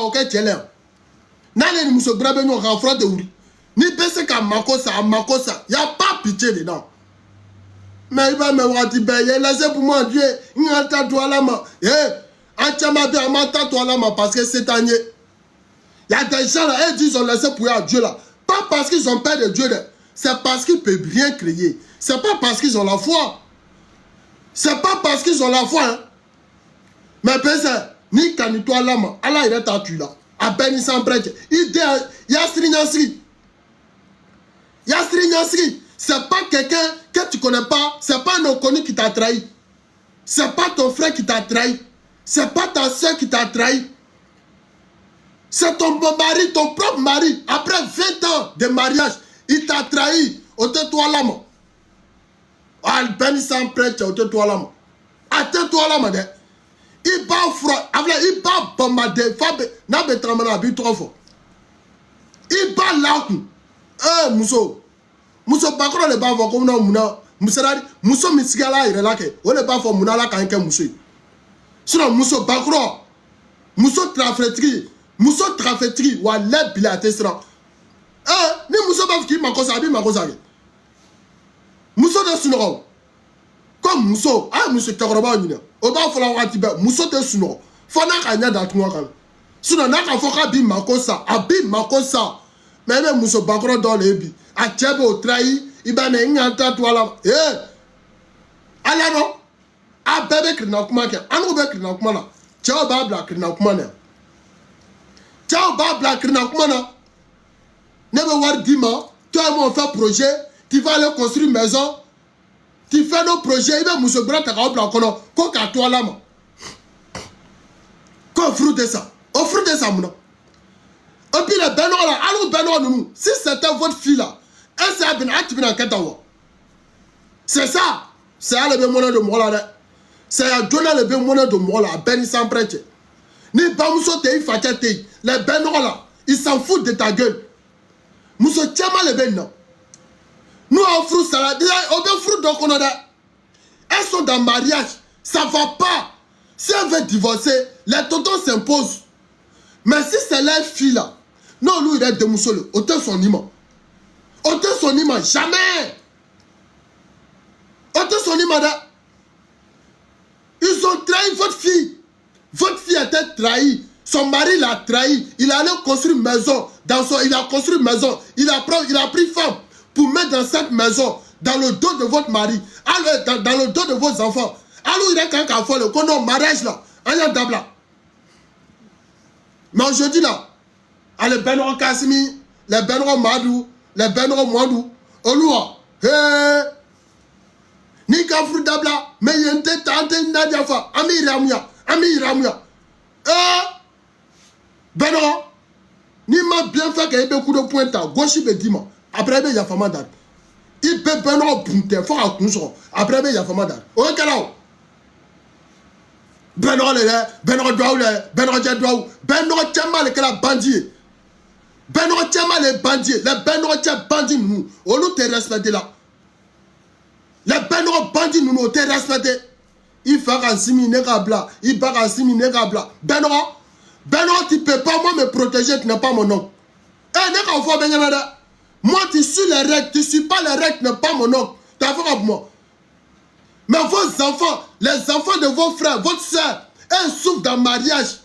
Ok, tchèlè. N'allez nous se braver nous en front de ouri. Ni baisser qu'à Makosa, y a pas pitié dedans. Mais il va me voir dire, laissez pour moi Dieu, il a ta toi là, parce que cette année, il y a des gens là, ils disent on laisse pour Dieu là. Pas parce qu'ils ont peur de Dieu, c'est parce qu'ils peuvent rien créer. C'est pas parce qu'ils ont la foi. C'est pas parce qu'ils ont la foi. Hein. Mais personne, ni canito là, Allah il est à tu là. À Béni sans prêtre. Il y a Srignasri. Il y a Srignasri. C'est pas quelqu'un que tu connais pas. C'est pas un inconnu qui t'a trahi. C'est pas ton frère qui t'a trahi. C'est pas ta soeur qui t'a trahi. C'est ton mari, ton propre mari. Après 20 ans de mariage, il t'a trahi. Ôte-toi là, moi. Ah, Béni sans prêtre, ôte-toi là, moi. Attends-toi là, moi. Il bat froid. Il bat bombarder. N'a pas tremblement, trop fort. Il bat là. Eh, Mousso. Mousso bakro le ba fo ko na muna musarari muso misigala ire lake o le ba fo muna la kan ke muso sinon muso bakro muso trafetri wa le bilate sira ni muso ba ki makosa bi makosa ke muso de sunoro comme muso muso tokoroba nyina o ba fo la wati ba muso de sunoro fo na ka nya da tunwa kan sinon na ka fo ka bi makosa mais même muso bakro do le bi a tchebe au trahi, il va me n'entendre toi là. Eh, allez non, a bébé qui n'a pas qu'un, an oubé qui n'a pas là. Ciao babla qui n'a pas là. Ciao babla qui n'a pas là. Ne me voir dima, toi et moi on fait projet, tu vas aller construire une maison, tu fais nos projets, il va me sobrer ta cabla kono, quoi qu'à toi là moi. Quoi fruit de ça, offre de ça mon. Et puis les bénons là, allô bénons nous, si c'était votre fille là. C'est ça. C'est à le bémona de moi là. C'est à donner le bémona de moi là. Ben sans prêtre. Ni pas mousso te fâché te. Les bénons là, ils s'en foutent de ta gueule. Mousso tiama le bénon. Nous on fruit salade. On veut fruit donc on a. Elles sont dans mariage. Ça va pas. Si elle veut divorcer, les tontons s'imposent. Mais si c'est leur fille là, non, lui il est de mousso le. Autant son imam. Ôtez son image, jamais. Ôtez son image. Ils ont trahi votre fille. Votre fille a été trahie. Son mari l'a trahi. Il allait construire une maison. Il a construit une maison. Il a pris femme pour mettre dans cette maison, dans le dos de votre mari, dans le dos de vos enfants. Alors il est quand même fait le condom mariage là. Mais aujourd'hui là, les Benro Kassimi, les Benro Madou, les Benro Mwandou, Olua, ni Kafru Dabla, mais il y a une tête Nadiafa, Ami Ramia, Benro, ni m'a bien fait qu'il y ait beaucoup de points à gauche, il dit, après il y a femme d'âge. Il peut Benro Bunte, faut à Kunso, après il y a femme d'âge. Ok là, Benro Douaou, Benro Djadouaou, Benro Tchamal, que la bandit. Benro Tchama les bandits, les Benro Tchama bandits nous, on nous te respecte là. Les Benro bandits nous te respecte. Il fait un simi négabla, il part un simi négabla. Benro, tu peux pas moi me protéger, tu n'es pas mon nom. Eh, n'est-ce pas Benyanada? Moi tu suis les règles, tu suis pas les règles, tu n'es pas mon nom. Tu as fait avec moi. Mais vos enfants, les enfants de vos frères, votre soeur, ils souffrent d'un mariage.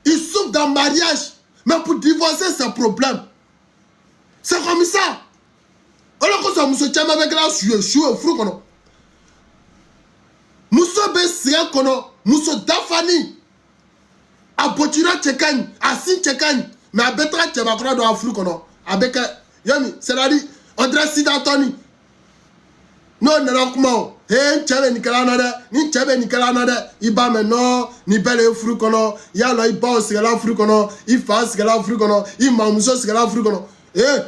Ils souffrent d'un mariage. Mais pour divorcer, c'est un problème. C'est comme ça. Alors que ça, monsieur Tchama avec la choué, frou, kono. Monsieur Bessia, kono. Monsieur Dafani. A Botira Tchekani. A Sin Tchekani. Mais à Betra Tchama, kono, dans frou, kono. Avec, yami, c'est-à-dire, André Sidantoni. Non, non, comment? Eh, Tchebe Nikalanade, ni Tchebe Nikalanade, il bat maintenant, ni belle fruit kono, y'a il bat au la fruit kono, il fasse que la fruit kono, il mamousso ce que la fruit kono. Eh,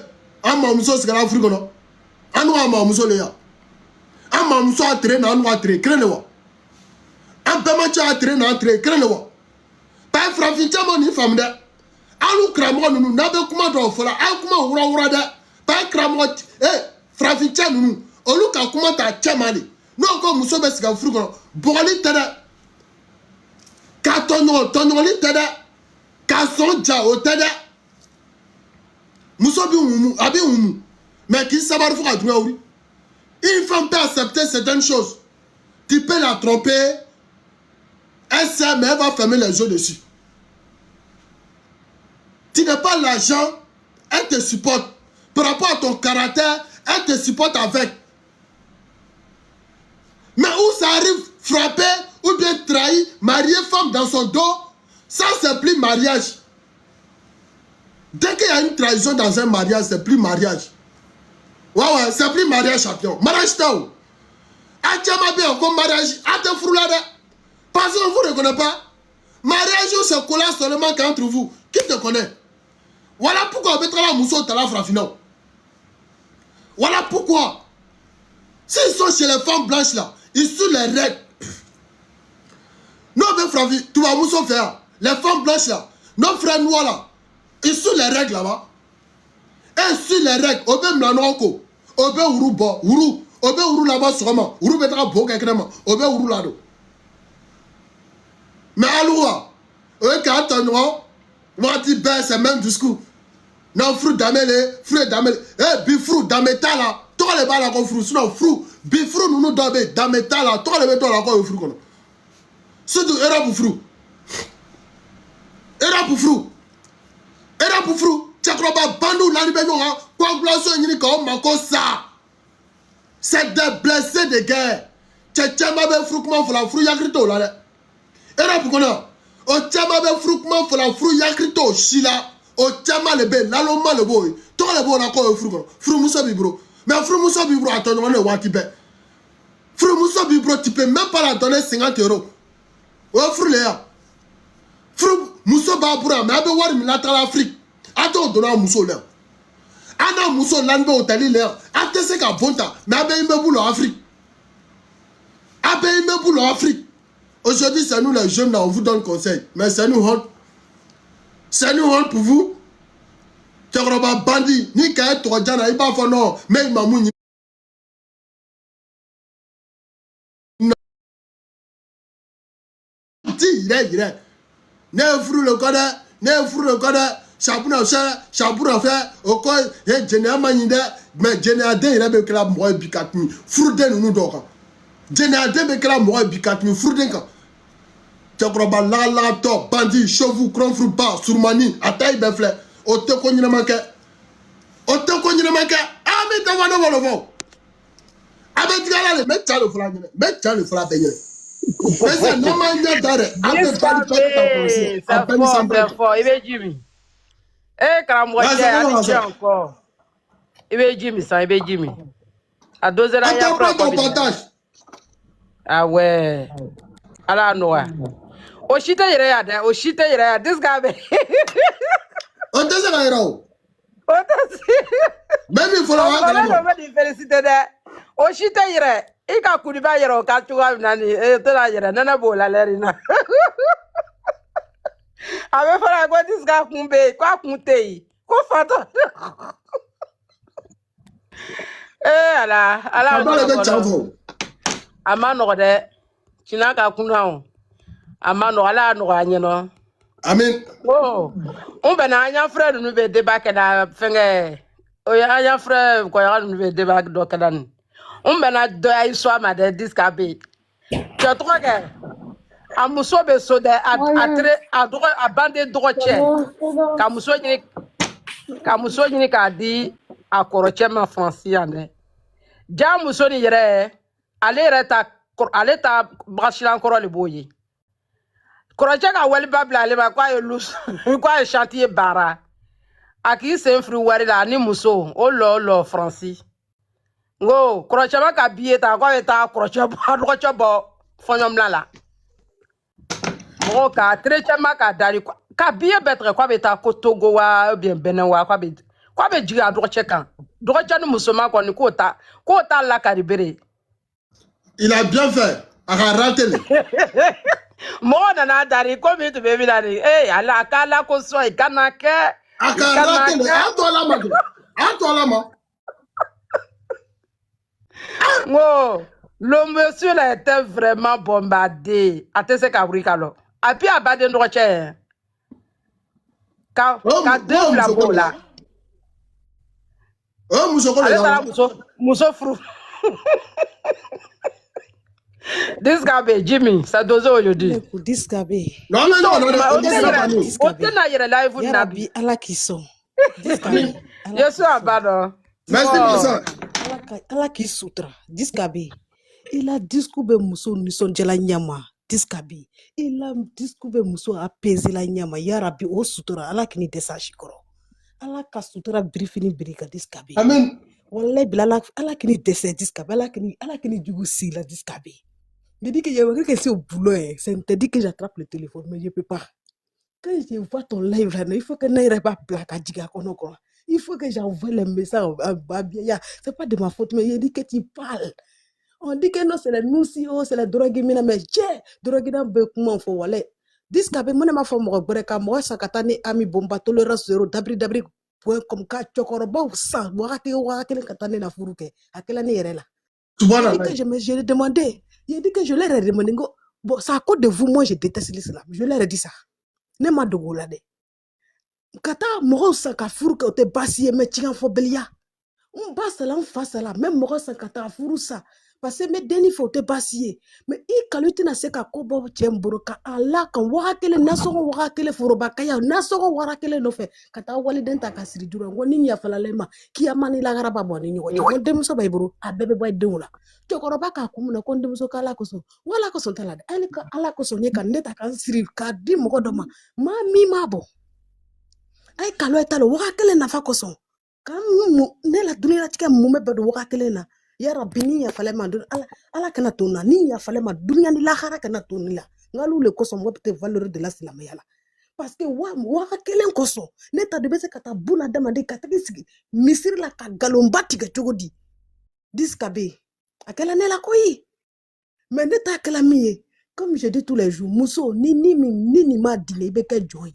un mamousso ce que la fruit kono. Un noir mamousso le ya. Un mamousso a traîné, un noir traîné, crée-le-wa. Un pémacha a traîné, un traîné, crée-le-wa. Pas frappincha mon ni femme de. Alou cramo nous, n'a pas comment d'en faire, un comment oura de. Pas cramo, eh, frappincha nous. Olu ka kuma ta chamali no ko muso be siga furu kono bogoli tada ka tonyo li tada à son dja au tede muso bi umu abi umu mais qui savoir faut aduna oui une femme peut accepter certaines choses tu peux la tromper elle sait mais elle va fermer les yeux dessus tu n'as pas l'argent elle te supporte par rapport à ton caractère elle te supporte avec mais où ça arrive frapper ou bien trahir marier femme dans son dos ça c'est plus mariage. Dès qu'il y a une trahison dans un mariage, c'est plus mariage. Ouais, c'est plus mariage champion. Mariage tao. Atiama bien comme mariage. Ate froulade. Parce qu'on ne vous reconnaît pas. Mariage c'est collage seulement qu'entre vous. Qui te connaît? Voilà pourquoi on mettra la mousseau à la frafinant. Voilà pourquoi. S'ils sont chez les femmes blanches là, ils sont les règles. Non, mais frafi, tu vas mousseau faire. Les femmes blanches là, nos frères noirs là. Ils sont les règles là-bas. Et sur les règles, on peut me l'annoncer. On peut ouru bo, ouru. On peut ouru là-bas sûrement. Ouru mettra bo quelqu'un. On peut ouru là-dedans. Mais alors, quand on va dire ben c'est même discours. Non, fruit d'amélé, fruit d'amélé. Eh, bifrou d'ameta là. Toi les balles à qu'on fruit. Sinon, fruit. Bifrou nous nous donne d'ameta là. Toi les balles à qu'on fruit. Surtout, era pour fruit. Era pour fruit. Era pour frou, Tchakroba Bandou Lanibenoa, Panglaso Yinika, Mako Sa. C'est des blessés de guerre. Tchamabe Froukman pour la frou Yakrito là. Era pour qu'on a. O Tchamabe Froukman pour la frou Yakrito, Shila. O Tchama le bé, Laloma le boy. Toi le boy, on a quoi frou? Frou Moussa Bibro. Mais frou Moussa Bibro, attends, on est Watibe. Frou Moussa Bibro, tu peux même pas la donner 50 €. O frou Léa. Frou. Mousso Babura, mais abe wari milata l'Afrique. Ato donna Mousso là. Ana Mousso l'anbe au tali là. Ate se ka bonta, mais abe imbe boulot Afrique. Abe imbe boulot Afrique. Aujourd'hui, c'est nous les jeunes là, on vous donne conseil. Mais c'est nous honte. C'est nous honte pour vous. Tchakroba bandi, ni kaye toradjana, il va faire non, mais il m'a mouni. Il est. Ne furu le code, ne furu le code, Chabouna fait, au quoi, et Généa Manide, mais Généa de il a be kela moi bikatmi, furu de nous d'ora. Généa de be kela moi bikatmi, furu de ka. Tchakroba la to, bandi, chevou, cronfru ba, surmani, ataï befle, o te konina manke, ah mais t'as vano volovo. Ah mais tu vas aller, mais t'as le flag, mais t'as le flag payé. C'est fort. Il veut Jimmy. Eh, Karamoué, il encore. Il veut Jimmy, ça, il veut Jimmy. À 2 heures, il y a ah ouais. À la noix. Au chita, il y a au chita, il y a this guy. On te sait pas, même il faut la féliciter. Au chita, il y a. Ika kudiba yero ka tuwa nani tela yere nana bola lerina ave fara go dis ga kunbe kwa kunte ko fata ala ama no de china ka kunwa ama no ala no anyeno amen oh on be na anya frère nu be débat ke na fenge o ya anya frère ko ya nu be débat do kedan on bena doya soit ma de discabé tu trouves que amuso be so de a droit a bande droitier kamuso ni ka di a koroche ma français ane ja muso ni yere ale ta brasila encore le boye koroche ka wali babla ale ba kwa lus kwa chantier bara aki se fru wari la ni muso o lo français ngo krocha ba ka biye ta kwa ta krocha bo fonyom la mo ka trecha ma ka dari ka biye betre kwa beta ko Togo wa bien Benin wa kwa be jiga drocha kan drocha no musoma ko ni ko ta la karibere il a bien fait à rater mo na dari ko mi to be bilani ala kala ko so e kana ke akara rater à toi la ma Oh, le monsieur là était vraiment bombardé. A te se kabrika lo. A puis a bade ndroche. Ka deux flambeaux là. Musokolo là. Muso fru. This guy be Jimmy, ça dose aujourd'hui. This guy be. Non. Yarabi ala kiso. This guy. Je suis à bas. Merci Massa. Ala kisutra. This guy be. Il a discouvert muso nison jela nyama. This guy be. Il a discouvert muso apaiser la nyama. Yarabi o sutura ala kini desa shikoro. Ala ka sutura briefing brika this guy be. Amen. Wallahi bilala ala kini desa this guy be. Ala kini jugu sila this guy be. Je dis que je suis au boulot, c'est interdit que j'attrape le téléphone, mais je ne peux pas. Quand je vois ton live là, il faut que je n'aille pas plaque à Diga Konoko. Il faut que j'envoie les messages à Babia. Ce n'est pas de ma faute, mais je dis que tu parles. On dit que non, c'est la Nusio, c'est la drogue, mais j'ai drogue dans le comment faut aller. Dis que mon ma femme rebreka moi sakatane ami bomba tolérance zéro dabri point comme ka chokorobo sans moi que katane na furuke. Akela ni yerela. Je l'ai demandé. Il dit que je leur ai demandé. Bon, c'est à cause de vous, moi, je déteste l'islam. Je leur ai dit ça. Ne m'a pas dit. Kata, moi, ça ka furu que te basi me tiens fo belia. On passe là, on face là. Même moi, ça kata furu ça. Parce que mes deni faut te basi. Mais il kaluti na se ka kobo tchemburo ka Allah kan wakele naso wakele furu bakaya naso wakele no fe. Kata wali denta ka siri dura ngoni nya falalema ki amani la garaba boni ni wo dem so bayburu abebe boy dewula. Chokoroba ka kumuna konde muso kala koso wala koso talade ala koso nye kan neta kan siri ka di mo doma ma mi mabo ay kalo etalo wakele na fa koso kan ne la dunia tika mume bedo wakele na ya rabbi ni ya fale ma ala kana tona ni ya fale ma dunia ni la khara kana tonila ngalu le koso mo peut valeur de la islam yala parce que wa kelen koso neta de bese kata buna demande katakisi misir la ka galombati ga chogodi diskabe akela ne la koyi mais neta akela miye comme je dis tous les jours muso ni ma dine ibeke joy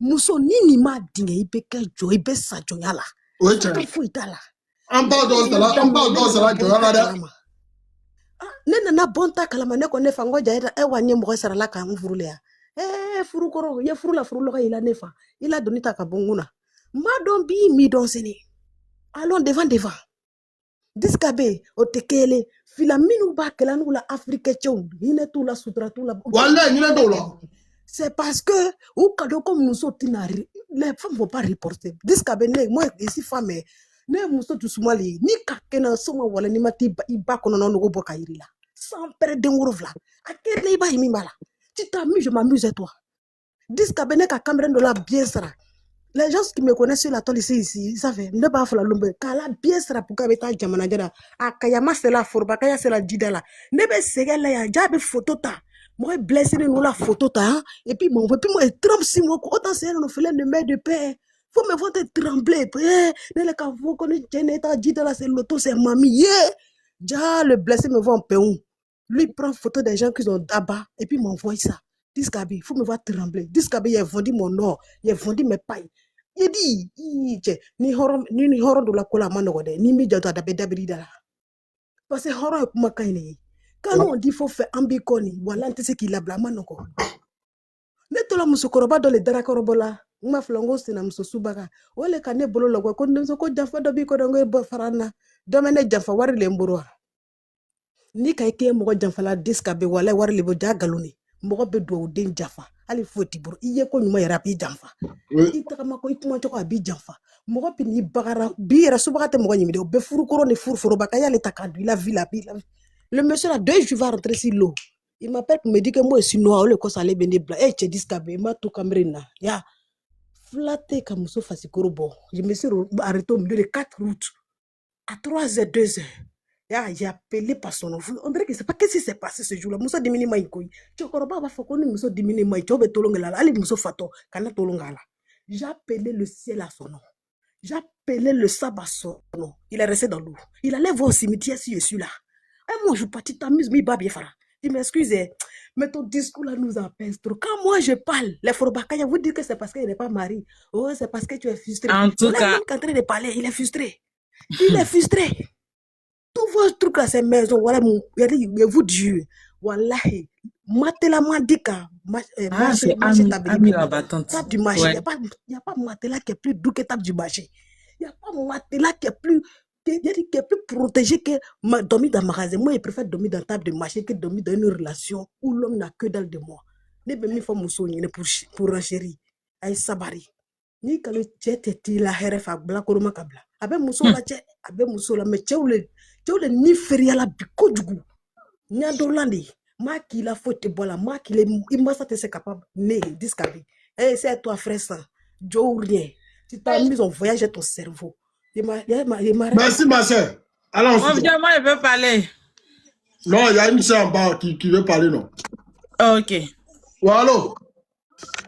muso ni ma dine ibeke joy be sa joyala oui tiens fuitala on parle dans ça là nena na bonta kalama ne ko ne fa ngoja eta e wanye mo sara la ka mfurule ya furu koro ye furu la ila nefa ila donita ka bonguna ma don bi mi don seni allons devant diskabe otekele fila minu ba kela nula afrique chou ine tout la sutra tout la wala ni do la c'est parce que ou kado comme nous sotinari les femmes vont pas reporter diskabe ne moi ici femme ne muso du Somalie ni kakena soma wala ni mati iba kono no go boka irila sans perdre de ngorofla akene iba imi mala tu t'amuses je m'amuse toi diskabe ne ka caméra de la bien sera les gens qui me connaissent sur la toile ici ils savent ne pas faire la lumbe kala bien sera pour ka beta jamana jara akayama c'est la forba kaya c'est la didala ne be segala ya jabe photo ta moi blessé nous la photo ta et puis moi trempe si moi autant c'est nous fait le main de paix. Faut me voir te trembler. Ne le cas vous connaissez Jeneta dit là c'est l'auto c'est mamie. Ja le blessé me voit en péon. Lui prend photo des gens qui sont d'abord et puis m'envoie ça. Discabi, faut me voir trembler. Discabi il a vendu mon or, il a vendu mes pailles. Il dit ni horon de la cola manogode ni mi jota da bedabri dala. Parce que horon est kuma kaini. Quand on dit faut faire ambiconi, voilà c'est ce qu'il a blâmé encore. Ne te la musokoroba dans les darakorobola. Ma flongo sina msusubaka wale kane bolo lagwa kondenzo ko jafa do bi ko dango e farana domene jafa wari le mburu ni kay ke mo jafa la diskabe wala wari le bo jagaluni mo be do den jafa ali foti buru iye ko nyuma yara bi jafa itaka mako ituma to ko bi jafa mo pini bagara bi ra subaka mo nyimi do be furu koro ni furu baka yale takadu la villa le monsieur là 2 jours va rentrer sur l'eau il m'appelle pour me dire que moi je suis noir le ko salé bende bla che diskabe ma to kamrina ya flatté comme ça fasikoro bon je me suis arrêté au milieu de 4 routes à 3h 2h j'ai appelé par son nom on dirait que c'est pas qu'est-ce qui s'est passé ce jour-là muso dimini mai koi chokoroba ba fokoni muso dimini mai chobe tolongela ali muso fato kana tolongala j'ai appelé le ciel à son nom j'ai appelé le sabbat à son nom il est resté dans l'eau il allait voir au cimetière si je suis là et moi je parti t'amuse mi ba bien fara. Tu m'excuses, mais ton discours là nous empêche trop. Quand moi je parle, les Forobakaya vous dire que c'est parce qu'il n'est pas marié. Oh, c'est parce que tu es frustré. En tout cas, il est en train de parler, il est frustré. Il est frustré. Tous vos trucs à ces maisons, voilà, vous Dieu. Wallahi, matela mandika, Ah, c'est marché Ami, table Ami la battante. table du marché. Ouais. Il n'y a pas matelas qui est plus doux que table du marché. Il n'y a pas matelas qui est plus, qui est plus protégé que dormir dans le magasin. Moi, je préfère dormir dans la table de marché que dormir dans une relation où l'homme n'a que dalle de moi. Ne be mi fa muso ɲini pour renchérir. Ay sabari. Ni kalo cɛ tɛ t'i la hɛrɛ fɛ a bilakoroma ka bila. A bɛ muso la cɛ, a bɛ muso la mais cɛw le ni feriya bi kojugu. Ɲadolan de. M'a k'i la foyi tɛ bɔ la, m'a k'i la i masa tɛ se capable ne discabi. Eh, c'est toi frère ça. Joe rien. Tu t'as mis en voyage ton cerveau. Merci, ma soeur. Allons, Moi, je veux parler. non, il y a une soeur en bas qui veut parler, non. Ok. Ouais, allô?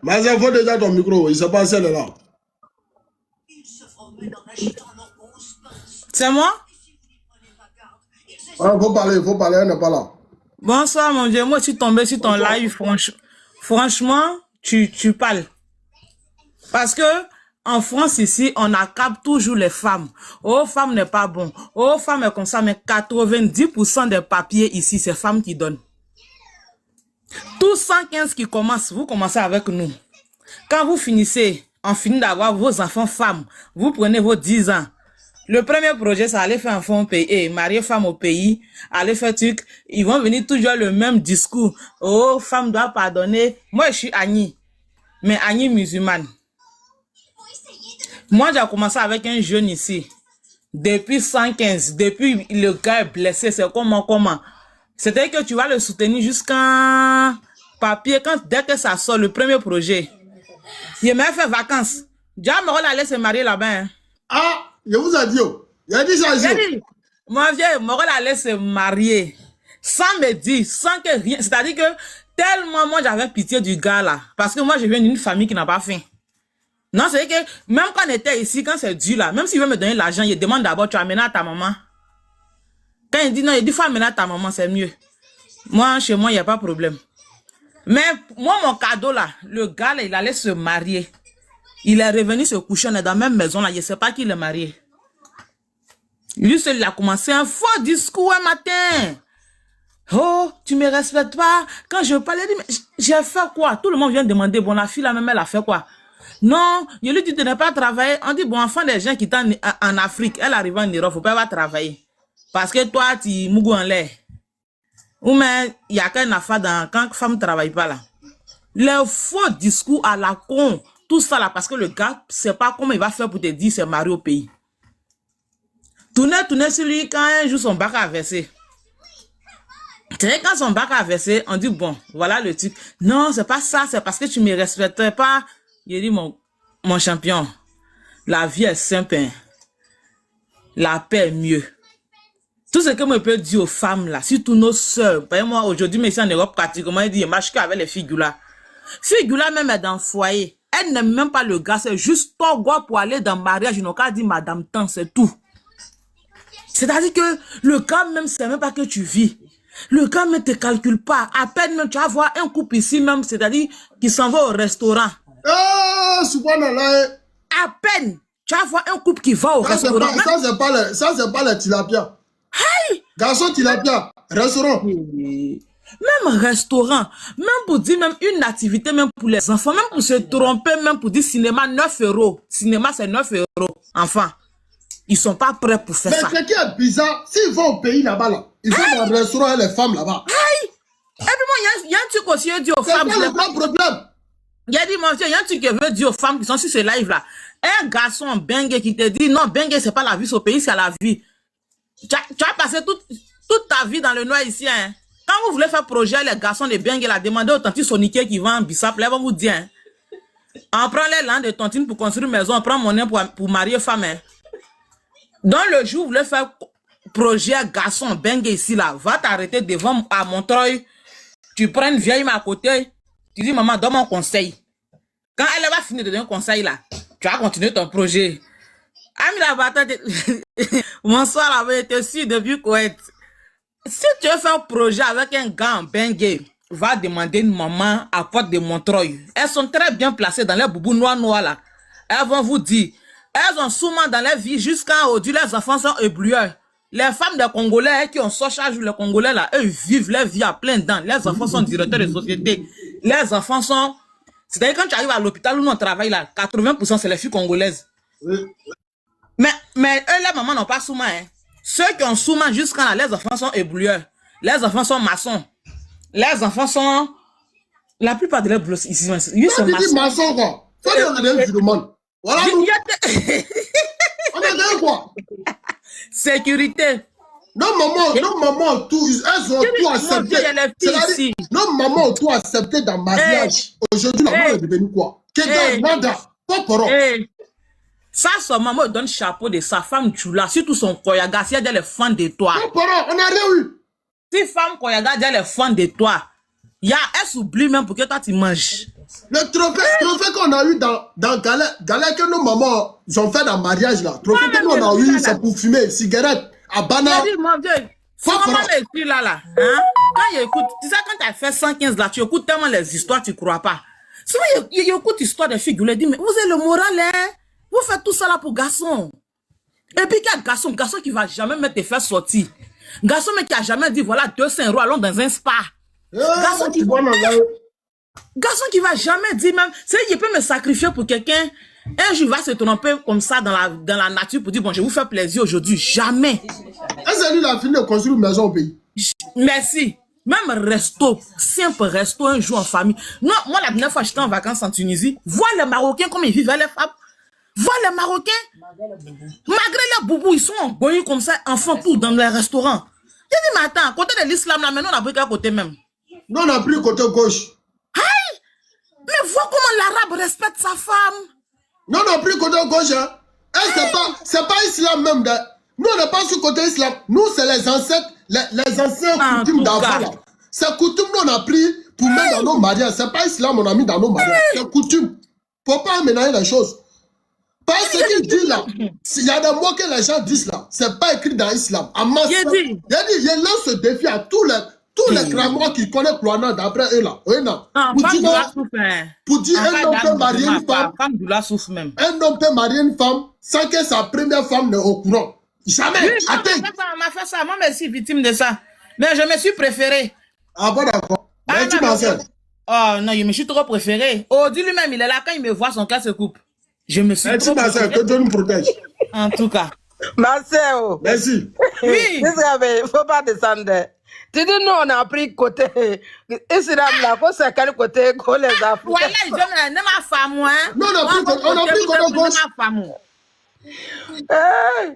Ma soeur, faut déjà ton micro. Il se passe, elle est là. C'est moi? Ah, faut parler, elle n'est pas là. Bonsoir, mon Dieu. Moi, je suis tombé sur ton live. Franchement, tu parles. Parce que, en France, ici, on accable toujours les femmes. Oh, femme n'est pas bon. Oh, femme est comme ça. Mais 90% des papiers ici, c'est femmes qui donnent. Tous 115 qui commencent, vous commencez avec nous. Quand vous finissez, on finit d'avoir vos enfants femmes. Vous prenez vos 10 ans. Le premier projet, c'est aller faire enfant au pays, marier femme au pays, aller faire truc. Ils vont venir toujours le même discours. Oh, femme doit pardonner. Moi, je suis Annie. Mais Annie musulmane. Moi, j'ai commencé avec un jeune ici. Depuis 115, depuis le gars est blessé, c'est comment. C'est-à-dire que tu vas le soutenir jusqu'à papier, dès que ça sort, le premier projet. Il m'a fait vacances. Déjà, Morol allait se marier là-bas. Hein. Ah, je vous ai dit, il a dit ça ici. Mon vieux, Morol allait se marier. Sans me dire, sans que rien. C'est-à-dire que tellement moi j'avais pitié du gars là. Parce que moi je viens d'une famille qui n'a pas faim. Non, c'est que même quand on était ici, quand c'est dur là, même s'il veut me donner l'argent, il demande d'abord, tu amènes à ta maman. Quand il dit non, il dit faut amener à ta maman, c'est mieux. Moi, chez moi, il n'y a pas de problème. Mais moi, mon cadeau là, le gars là, il allait se marier. Il est revenu se coucher, on est dans la même maison là, je ne sais pas qui l'a marié. Lui seul, il a commencé un faux discours un matin. Oh, tu me respectes pas. Quand je parlais, il dit, mais j'ai fait quoi? Tout le monde vient demander, bon, la fille là même, elle a fait quoi? Non, je lui dis de ne pas travailler. On dit, bon, enfant des gens qui sont en Afrique, elle arrive en Europe, faut pas travailler. Parce que toi, tu mougou en l'air. Ou mais, il y a qu'un affaire quand femme ne travaille pas là. Le faux discours à la con, tout ça là, parce que le gars, c'est pas comment il va faire pour te dire c'est marié au pays. Tournez sur lui quand un jour son bac a versé. Quand son bac a versé, on dit bon, voilà le truc. Non, c'est pas ça, c'est parce que tu me respectais pas. Il dit mon champion, la vie est simple, hein. La paix est mieux. Tout ce que je peux dire aux femmes là, surtout nos sœurs, moi aujourd'hui, mais ici en Europe, pratiquement, il dit, je marche qu'avec les figures là. Figure là même est dans le foyer. Elle n'aime même pas le gars, c'est juste toi, pour aller dans le mariage, ils n'ont qu'à dire madame tant, c'est tout. C'est-à-dire que le gars même, c'est même pas que tu vis. Le gars ne te calcule pas. À peine même, tu vas voir un couple ici même, c'est-à-dire qu'il s'en va au restaurant. Ah, subhanallah. À peine, tu vas voir un couple qui va au restaurant. Ça, c'est pas les tilapia. Hey! Garçon tilapia, restaurant. Même restaurant, même pour dire même une activité, même pour les enfants, même pour se tromper, même pour dire cinéma 9 €. Cinéma c'est 9 €. Enfin, ils sont pas prêts pour faire ça. Mais ce qui est bizarre, s'ils vont au pays là-bas, là, ils vont dans le restaurant et les femmes là-bas. Hey! Et puis moi, il y a un truc aussi, il dit aux femmes. C'est pas le grand problème. Il a dit, mon Dieu, il y a un truc que veut dire aux femmes qui sont sur ce live là. Un garçon bengue qui te dit, non, bengue c'est pas la vie au pays, c'est la vie. Tu as passé toute ta vie dans le noir ici, hein. Quand vous voulez faire projet, les garçons de bengue, la demandé aux tantis soniqués qui vendent Bissap, là, ils vont vous dire, hein. On prend les landes de tontines pour construire une maison, on prend mon nom pour marier femme, hein. Dans le jour où vous voulez faire projet garçon bengue ici, là, va t'arrêter devant à Montreuil, tu prends une vieille à côté, tu dis, maman, donne mon conseil. Quand elle va finir de donner un conseil, là, tu vas continuer ton projet. Ami la bataille, bonsoir, la été sûr depuis Koweït. Si tu veux faire un projet avec un gars en bengue, va demander une maman à Porte de Montreuil. Elles sont très bien placées dans les boubous noirs là. Elles vont vous dire, elles ont souvent dans leur vie jusqu'à aujourd'hui, les enfants sont ébloueurs. Les femmes des Congolais qui ont sorti les Congolais là, eux vivent leur vie à plein dents. Les enfants sont directeurs de société. les enfants sont... C'est-à-dire quand tu arrives à l'hôpital où nous on travaille là, 80% c'est les filles congolaises. Oui. Mais eux, les mamans n'ont pas souvent. Hein. Ceux qui ont souvent jusqu'à là, les enfants sont ébouilleurs. Les enfants sont maçons. Les enfants sont... La plupart de les boulots ici, ils sont maçons. Maçon quoi. Ça, on a des demande. Voilà. On a des quoi? Sécurité. Nos mamans ont tout, elles ont tout accepté. Nos mamans ont tout accepté dans le mariage. Aujourd'hui, la maman est devenue quoi? Nada. Pas pour Ça, son maman donne chapeau de sa femme Tchoula, surtout son Koyaga, si elle est fan de toi. Pas pour on n'a rien eu. Si femme Koyaga, elle est fan de toi, elle s'oublie même pour que toi tu manges. Le trophée qu'on a eu dans Galère que nos mamans ont fait dans le mariage là. Trophée que nous on a eu, c'est pour fumer, cigarette, à banane. J'ai dit, mon Dieu, si maman est là, hein, quand il écoute, tu sais, quand tu as fait 115 là, tu écoutes tellement les histoires, tu ne crois pas. Souvent, il écoute l'histoire des filles, il dit, mais vous avez le moral, hein? Vous faites tout ça là pour garçon. Et puis, quel garçon qui va jamais mettre tes fesses sortir. Garçon, mais qui a jamais dit, voilà, 200 € allons dans un spa. Garçon qui va jamais dire même, c'est qu'il peut me sacrifier pour quelqu'un. Un jour, il va se tromper comme ça dans la nature pour dire, bon, je vous fais plaisir aujourd'hui. Jamais. Est-ce que lui, il a fini de construire une maison au pays? Merci. Même resto, simple resto, un jour en famille. Non, moi, la dernière fois, j'étais en vacances en Tunisie. Vois les Marocains comme ils vivent les femmes. Vois les Marocains. Malgré les boubous, ils sont engoyés comme ça, enfants tout dans les restaurants. J'ai dit, mais attends, côté de l'islam, là, maintenant, on a pris quel côté même? Non, on a pris côté gauche. Aïe! Mais vois comment l'arabe respecte sa femme. Non, on a pris côté gauche. Hein. C'est pas islam même. Nous, on n'est pas sur côté islam. Nous, c'est les ancêtres, les anciens coutumes d'avant là. C'est coutumes nous, on a pris pour mettre dans nos mariages. C'est pas islam, on a mis dans nos mariages. C'est coutume. Faut pas mélanger les choses. Parce qu'il dit là, il y a des mots que les gens disent là, c'est pas écrit dans l'islam. Il lance ce défi à tous les cramois qui connaissent Kouana d'après eux là. Pour dire un homme peut marier une femme. Un homme peut marier une femme sans que sa première femme n'est au courant. Jamais. Oui, on m'a fait ça. Moi, je suis victime de ça. Mais je me suis préféré. Ah bon, d'accord. Mais tu m'en sais. Oh non, je me suis trop préféré. Oh, dis lui-même, il est là quand il me voit, son cas se coupe. Je me suis trop préféré. Que Dieu nous protège. En tout cas. Marcel. Merci. Oui. Il ne faut pas descendre. Tu dis, nous, on a pris côté islam là, c'est quel côté qu'on les a pris. Voilà, je ne ma femme, moi. Non, on a pris côté gauche.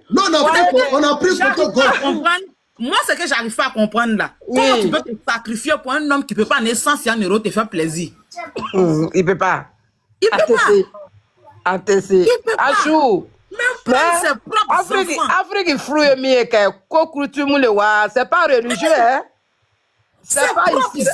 Non, on a pris côté gauche. Moi, ce que j'arrive pas à comprendre là, comment tu peux te sacrifier pour un homme qui ne peut pas, en essence, si un euro te fait plaisir? Il peut pas. Il peut pas. Il peut pas. Achou. Même ses propres enfants. Afrique fruit mieux que c'est pas religieux, hein? C'est pas ici.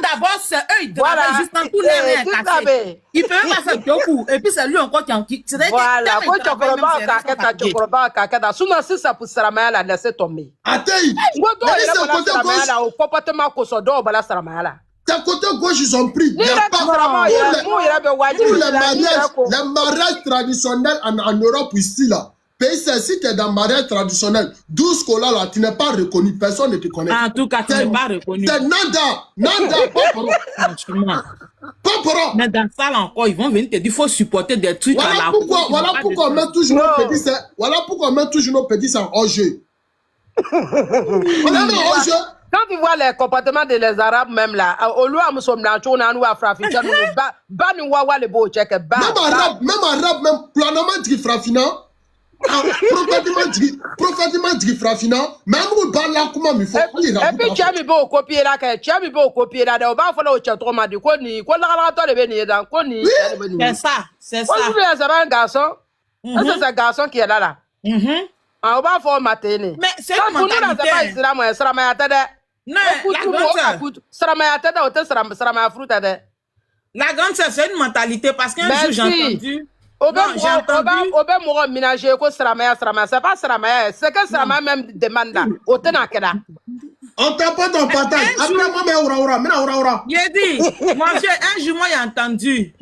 D'abord, c'est eux, ils travaillent juste en tout l'air cassé. Ils peuvent pas faire deux coups. Et puis, c'est lui encore qui voilà, sinon, si ça pour Saramaya, la laisser tomber. Attends, c'est côté gauche, ils ont pris. Il n'y a pas les mariages traditionnels en Europe ici, là. Pays, si tu es dans le mariage traditionnel, 12 colas là, tu n'es pas reconnu, personne ne te connaît. En tout cas, tu n'es pas reconnu. C'est nada, pas pour Pas pour mais dans ça là encore, ils vont venir te dire, il faut supporter des trucs voilà à la Voilà pourquoi on met toujours nos petits, voilà pourquoi on met toujours nos petits en hors-jeu. On a mis en hors-jeu. Quand tu vois les comportements des Arabes, même là, au lieu de nous même arabe, même planement du frafina, prophétiquement du frafina, même où parle là, comment il faut. Et puis, tu as mis beau copier là, tu as mis beau copier là, on va faire le chat trop mal, quoi, ni, quoi, c'est ça, c'est ça. C'est un garçon, c'est un garçon qui est là. On va faire matin. Mais c'est une mentalité. La grande sœur, c'est une mentalité parce qu'un jour j'ai entendu. C'est pas Saramaya, c'est que Saramaya même demande là. On tapote, on partage. Après moi, mais il a dit, moi, un jour, moi, j'ai entendu.